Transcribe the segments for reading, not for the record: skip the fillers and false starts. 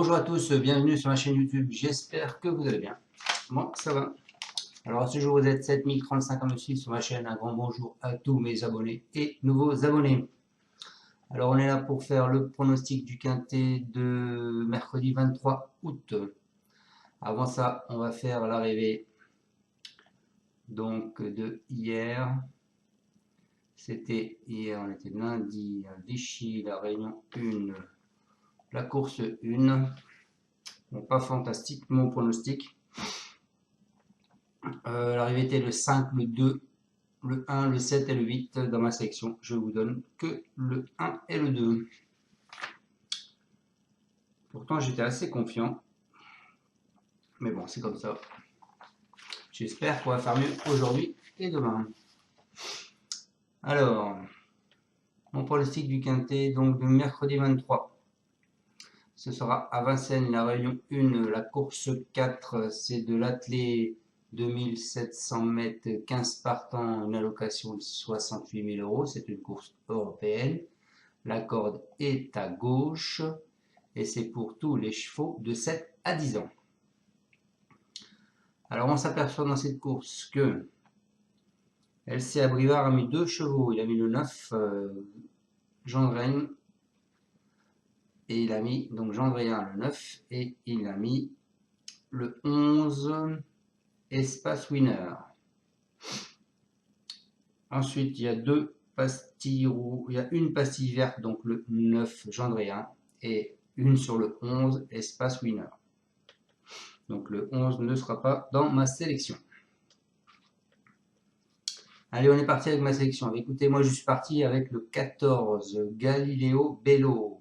Bonjour à tous, bienvenue sur ma chaîne YouTube, j'espère que vous allez bien. Moi, ça va. Alors à ce jour, vous êtes 7035 à me suivre sur ma chaîne. Un grand bonjour à tous mes abonnés et nouveaux abonnés. Alors on est là pour faire le pronostic du quintet de mercredi 23 août. Avant ça, on va faire l'arrivée donc de hier. C'était hier, on était lundi à Vichy, la réunion 1, la course 1. Bon, pas fantastique mon pronostic. L'arrivée était le 5, le 2, le 1, le 7 et le 8 dans ma sélection. Je vous donne que le 1 et le 2. Pourtant, j'étais assez confiant. Mais bon, c'est comme ça. J'espère qu'on va faire mieux aujourd'hui et demain. Alors, mon pronostic du quintet, donc de mercredi 23. Ce sera à Vincennes, la réunion 1, la course 4, c'est de l'athlé 2700 mètres, 15 partants, une allocation de 68 000 €. C'est une course européenne. La corde est à gauche et c'est pour tous les chevaux de 7 à 10 ans. Alors on s'aperçoit dans cette course que LC Abrivard a mis 2 chevaux. Il a mis le 9, Gendrein, et il a mis donc Gendrein le 9 et il a mis le 11, Espace Winner. Ensuite, il y a deux pastilles rouges, il y a une pastille verte, donc le 9 Gendrein, et une sur le 11 Espace Winner. Donc le 11 ne sera pas dans ma sélection. Allez, on est parti avec ma sélection. Écoutez, moi je suis parti avec le 14 Galileo Bello.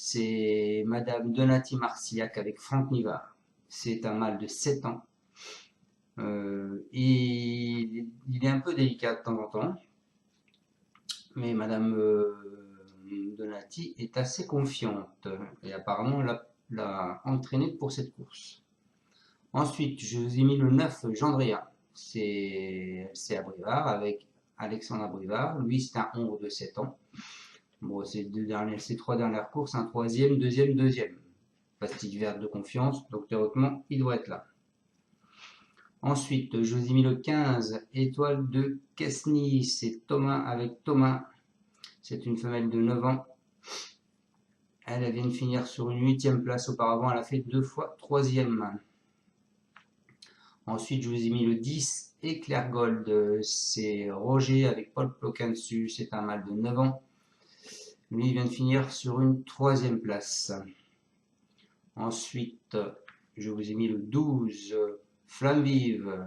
C'est Madame Donati Marcillac avec Franck Nivard. C'est un mâle de 7 ans. Il est un peu délicat de temps en temps, mais Madame Donati est assez confiante et apparemment l'a entraîné pour cette course. Ensuite, je vous ai mis le 9 Gendrein, c'est Abrivard avec Alexandre Abrivard. Lui, c'est un ombre de 7 ans. Bon, ces 3 dernières courses, un troisième, deuxième. Pastille verte de confiance, donc théoriquement, il doit être là. Ensuite, je vous ai mis le 15, Étoile de Quesny, c'est Thomas avec Thomas. C'est une femelle de 9 ans. Elle vient de finir sur une 8e place auparavant, elle a fait 2 fois 3e. Ensuite, je vous ai mis le 10, Éclair Gold, c'est Roger avec Paul Ploquin dessus, c'est un mâle de 9 ans. Lui, il vient de finir sur une 3e place. Ensuite, je vous ai mis le 12, Flamme Vive,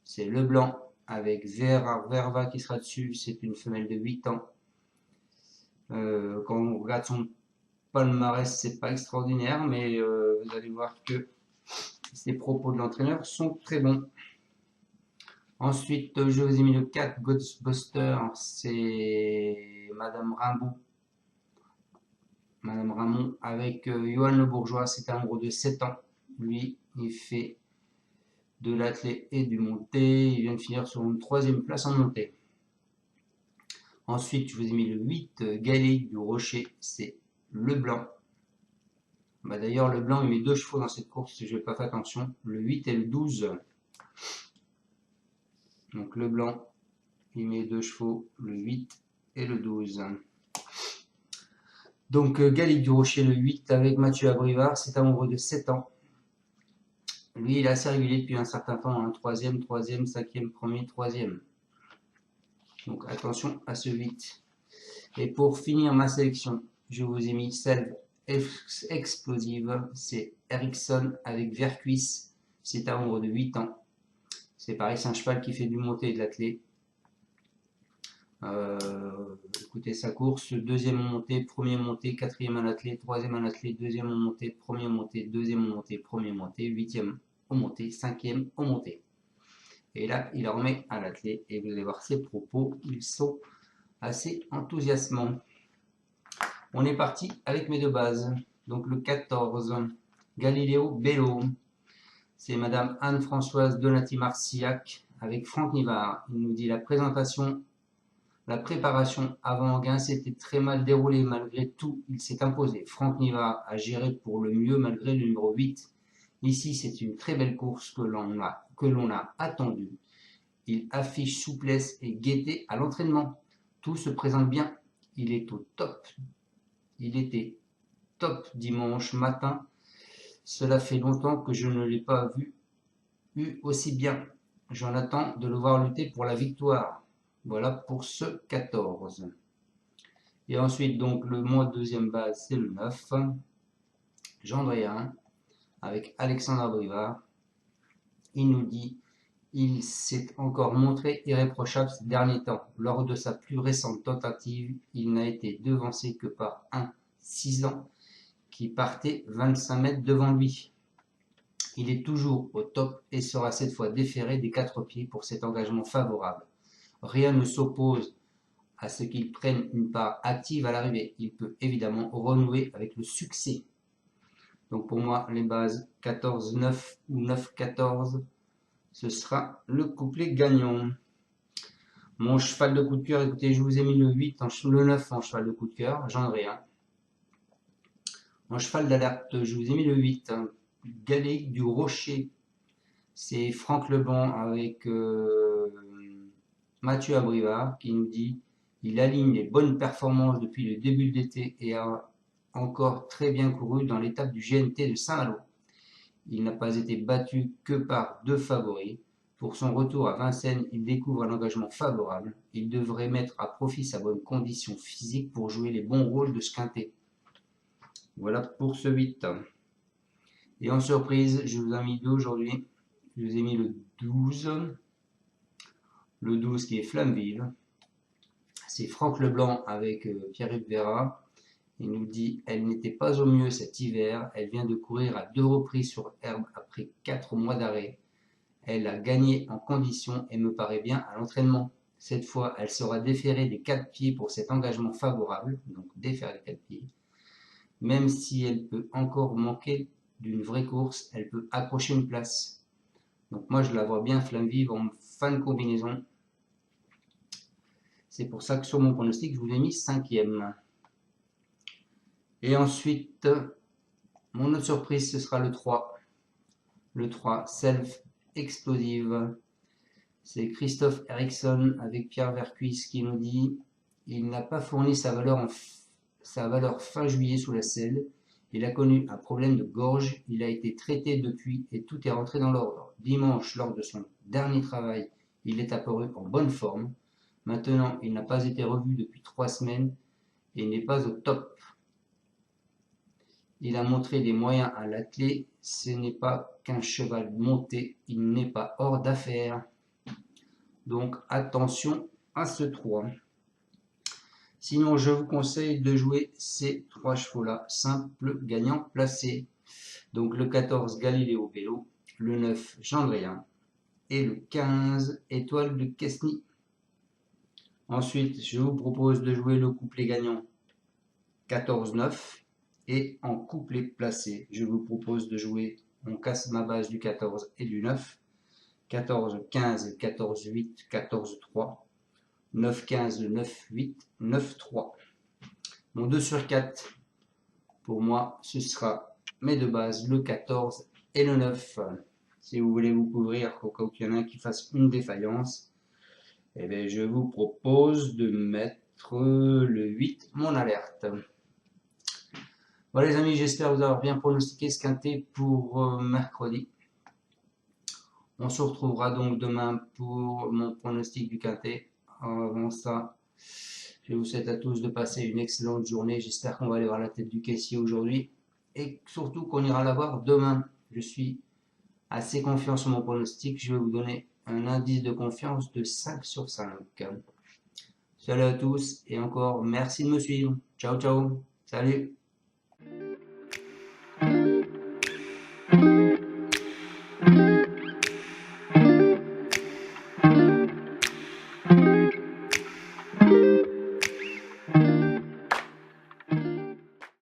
c'est Leblanc avec Verva qui sera dessus, c'est une femelle de 8 ans. Quand on regarde son palmarès, c'est pas extraordinaire, mais vous allez voir que les propos de l'entraîneur sont très bons. Ensuite, je vous ai mis le 4 Ghostbuster, c'est Madame Ramon avec Johan Le Bourgeois, c'est un gros de 7 ans. Lui, il fait de l'athlé et du monté. Il vient de finir sur une 3e place en montée. Ensuite, je vous ai mis le 8 Galéique du Rocher, c'est Leblanc. D'ailleurs, Leblanc, il met 2 chevaux dans cette course, si je n'ai pas fait attention, le 8 et le 12. Donc Leblanc, il met 2 chevaux, le 8 et le 12. Donc Galéique du Rocher, le 8 avec Mathieu Abrivard, c'est un nombre de 7 ans. Lui, il est assez régulier depuis un certain temps, hein, 3e, 5e, 1er, 3e. Donc attention à ce 8. Et pour finir ma sélection, je vous ai mis celle explosive, c'est Ericsson avec Vercuisse, c'est un nombre de 8 ans. C'est pareil, c'est un cheval qui fait du monté et de l'athlé. Écoutez sa course, 2e montée, 1er montée, 4e en athlé, 3e en athlé, 2e en montée, 1er montée, 2e en montée, 1er montée, 8e en montée, 5e en montée. Et là, il en remet à l'athlé et vous allez voir ses propos, ils sont assez enthousiasmants. On est parti avec mes 2 bases. Donc le 14, Galileo Bello, c'est Madame Anne-Françoise Donati Marcillac avec Franck Nivard. Il nous dit la La préparation avant Gain s'était très mal déroulée. Malgré tout, il s'est imposé. Franck Niva a géré pour le mieux malgré le numéro 8. Ici, c'est une très belle course que l'on a attendue. Il affiche souplesse et gaieté à l'entraînement. Tout se présente bien. Il est au top. Il était top dimanche matin. Cela fait longtemps que je ne l'ai pas vu aussi bien. J'en attends de le voir lutter pour la victoire. Voilà pour ce 14. Et ensuite, donc, le mois deuxième base, c'est le 9. Gendréen, avec Alexandre Abrivard. Il nous dit, il s'est encore montré irréprochable ces derniers temps. Lors de sa plus récente tentative, il n'a été devancé que par un 6 ans qui partait 25 mètres devant lui. Il est toujours au top et sera cette fois déféré des 4 pieds pour cet engagement favorable. Rien ne s'oppose à ce qu'il prenne une part active à l'arrivée. Il peut évidemment renouer avec le succès. Donc pour moi, les bases 14-9 ou 9-14, ce sera le couplet gagnant. Mon cheval de coup de cœur, écoutez, je vous ai mis le 8, le 9 en cheval de coup de cœur, j'en ai rien. En cheval d'alerte, je vous ai mis le 8, Galéique du Rocher. C'est Franck Leblanc avec Mathieu Abrivard qui nous dit il aligne les bonnes performances depuis le début de l'été et a encore très bien couru dans l'étape du GNT de Saint-Malo. Il n'a pas été battu que par 2 favoris. Pour son retour à Vincennes, il découvre un engagement favorable. Il devrait mettre à profit sa bonne condition physique pour jouer les bons rôles de ce quintet. Voilà pour ce 8. Et en surprise, je vous ai mis 2 aujourd'hui. Je vous ai mis le 12. Le 12 qui est Flamme Vive. C'est Franck Leblanc avec Pierre-Yves Vera. Il nous dit elle n'était pas au mieux cet hiver. Elle vient de courir à 2 reprises sur herbe après 4 mois d'arrêt. Elle a gagné en condition et me paraît bien à l'entraînement. Cette fois, elle sera déférée des 4 pieds pour cet engagement favorable, donc déférée des 4 pieds. Même si elle peut encore manquer d'une vraie course, elle peut accrocher une place. Donc moi, je la vois bien Flamme Vive en fin de combinaison. C'est pour ça que sur mon pronostic, je vous ai mis 5e. Et ensuite, mon autre surprise, ce sera le 3. Le 3, Self Explosive. C'est Christophe Eriksson avec Pierre Vercuis qui nous dit il n'a pas fourni sa valeur fin juillet sous la selle. Il a connu un problème de gorge. Il a été traité depuis et tout est rentré dans l'ordre. Dimanche, lors de son dernier travail, il est apparu en bonne forme. Maintenant, il n'a pas été revu depuis 3 semaines et n'est pas au top. Il a montré des moyens à l'attelé. Ce n'est pas qu'un cheval monté. Il n'est pas hors d'affaire. Donc attention à ce 3. Sinon, je vous conseille de jouer ces 3 chevaux-là. Simple gagnant placé. Donc le 14, Galiléo Vélo. Le 9, Gendréen. Et le 15, Étoile de Quesny. Ensuite, je vous propose de jouer le couplet gagnant 14-9. Et en couplet placé, je vous propose de jouer, on casse ma base du 14 et du 9. 14, 15, 14, 8, 14, 3. 9, 15, 9, 8, 9, 3. Mon 2 sur 4, pour moi, ce sera mes 2 bases, le 14 et le 9. Si vous voulez vous couvrir, au cas où il y en a un qui fasse une défaillance, eh bien, je vous propose de mettre le 8, mon alerte. Voilà les amis, j'espère vous avoir bien pronostiqué ce quintet pour mercredi. On se retrouvera donc demain pour mon pronostic du quintet. Avant ça, je vous souhaite à tous de passer une excellente journée. J'espère qu'on va aller voir la tête du caissier aujourd'hui et surtout qu'on ira la voir demain. Je suis assez confiant sur mon pronostic. Je vais vous donner un indice de confiance de 5 sur 5. Salut à tous et encore merci de me suivre. Ciao, ciao. Salut.